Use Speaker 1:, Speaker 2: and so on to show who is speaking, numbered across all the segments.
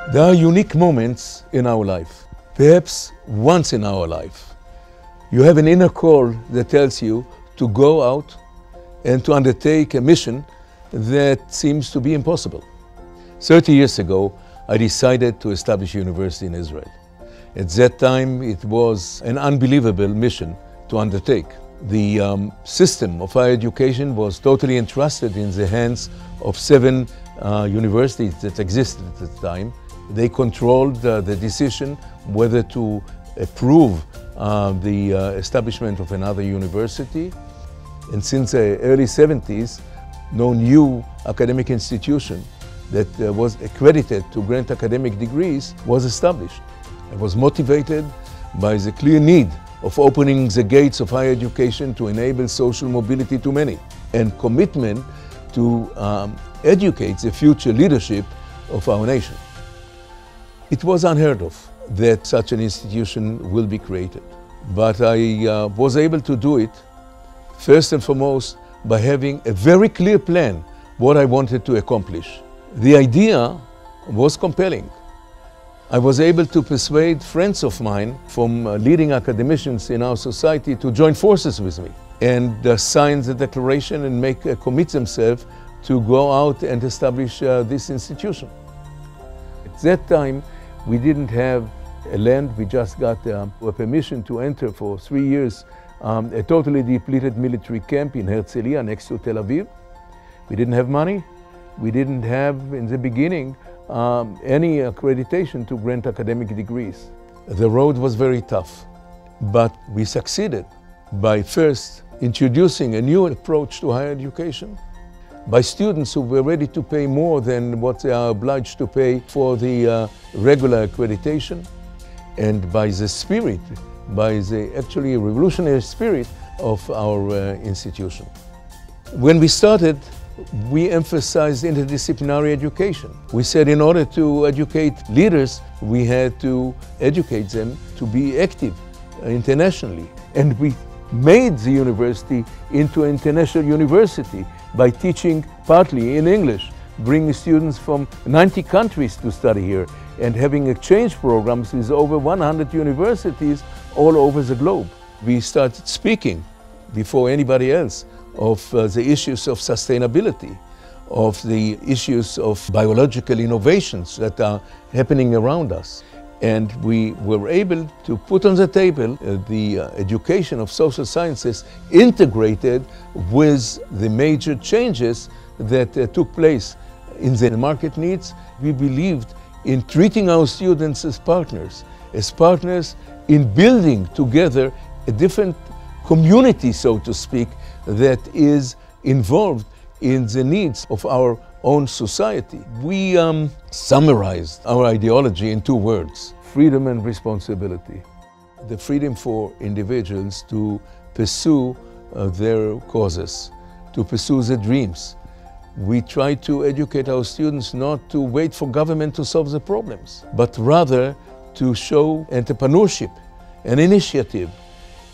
Speaker 1: There are unique moments in our life, perhaps once in our life. You have an inner call that tells you to go out and to undertake a mission that seems to be impossible. 30 years ago, I decided to establish a university in Israel. At that time, it was an unbelievable mission to undertake. The system of higher education was totally entrusted in the hands of 7 universities that existed at the time. They controlled the decision whether to approve the establishment of another university. And since the early 70s, no new academic institution that was accredited to grant academic degrees was established. I was motivated by the clear need of opening the gates of higher education to enable social mobility to many, and commitment to educate the future leadership of our nation. It was unheard of that such an institution will be created, but I was able to do it first and foremost by having a very clear plan what I wanted to accomplish. The idea was compelling. I was able to persuade friends of mine from leading academicians in our society to join forces with me and sign the declaration and commit themselves to go out and establish this institution. At that time, we didn't have a land. We just got a permission to enter for 3 years a totally depleted military camp in Herzliya next to Tel Aviv. We didn't have money. We didn't have, in the beginning, any accreditation to grant academic degrees. The road was very tough, but we succeeded by first introducing a new approach to higher education, by students who were ready to pay more than what they are obliged to pay for the regular accreditation, and by the spirit, by the actually revolutionary spirit of our institution. When we started, we emphasized interdisciplinary education. We said in order to educate leaders, we had to educate them to be active internationally. And we made the university into an international university by teaching partly in English, bringing students from 90 countries to study here, and having exchange programs with over 100 universities all over the globe. We started speaking before anybody else of the issues of sustainability, of the issues of biological innovations that are happening around us. And we were able to put on the table the education of social sciences integrated with the major changes that took place in the market needs. We believed in treating our students as partners in building together a different community, so to speak, that is involved in the needs of our own society. We summarized our ideology in 2 words: freedom and responsibility. The freedom for individuals to pursue their causes, to pursue their dreams. We try to educate our students not to wait for government to solve the problems, but rather to show entrepreneurship and initiative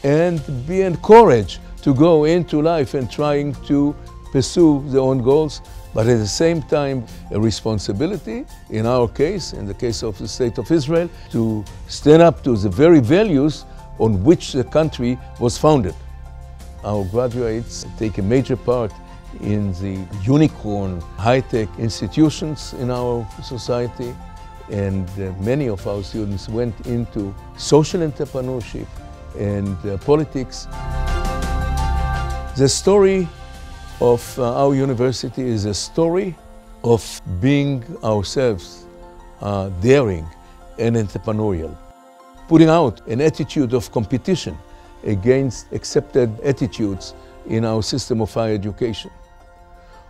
Speaker 1: and be encouraged to go into life and trying to pursue their own goals, but at the same time a responsibility, in our case, in the case of the State of Israel, to stand up to the very values on which the country was founded. Our graduates take a major part in the unicorn high-tech institutions in our society, and many of our students went into social entrepreneurship and politics. The story of our university is a story of being ourselves daring and entrepreneurial, putting out an attitude of competition against accepted attitudes in our system of higher education,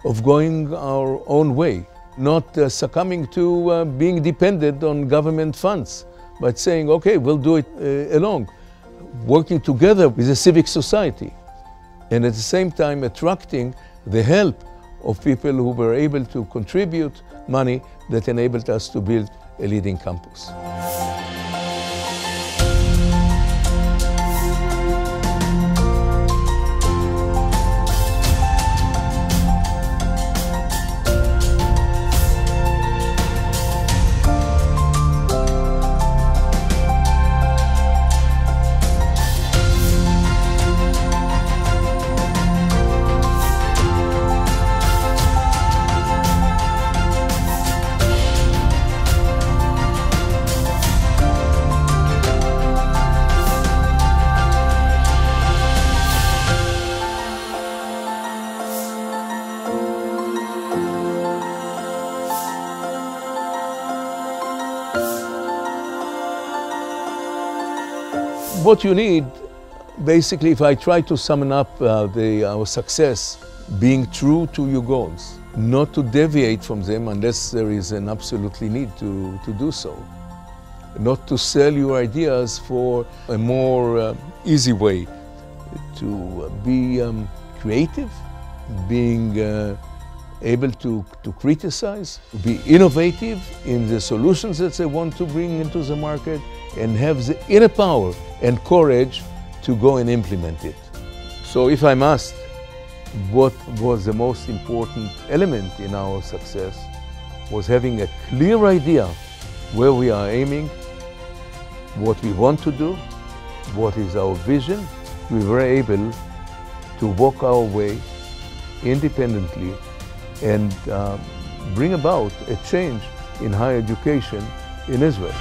Speaker 1: of going our own way, not succumbing to being dependent on government funds, but saying, okay, we'll do it alone, working together with the civic society, and at the same time attracting the help of people who were able to contribute money that enabled us to build a leading campus. what you need, basically, if I try to sum up our success, being true to your goals, not to deviate from them unless there is an absolutely need to do so. Not to sell your ideas for a more easy way, to be creative, being able to criticize, be innovative in the solutions that they want to bring into the market, and have the inner power and courage to go and implement it. So if I'm asked what was the most important element in our success, was having a clear idea where we are aiming, what we want to do, what is our vision. We were able to walk our way independently and bring about a change in higher education in Israel.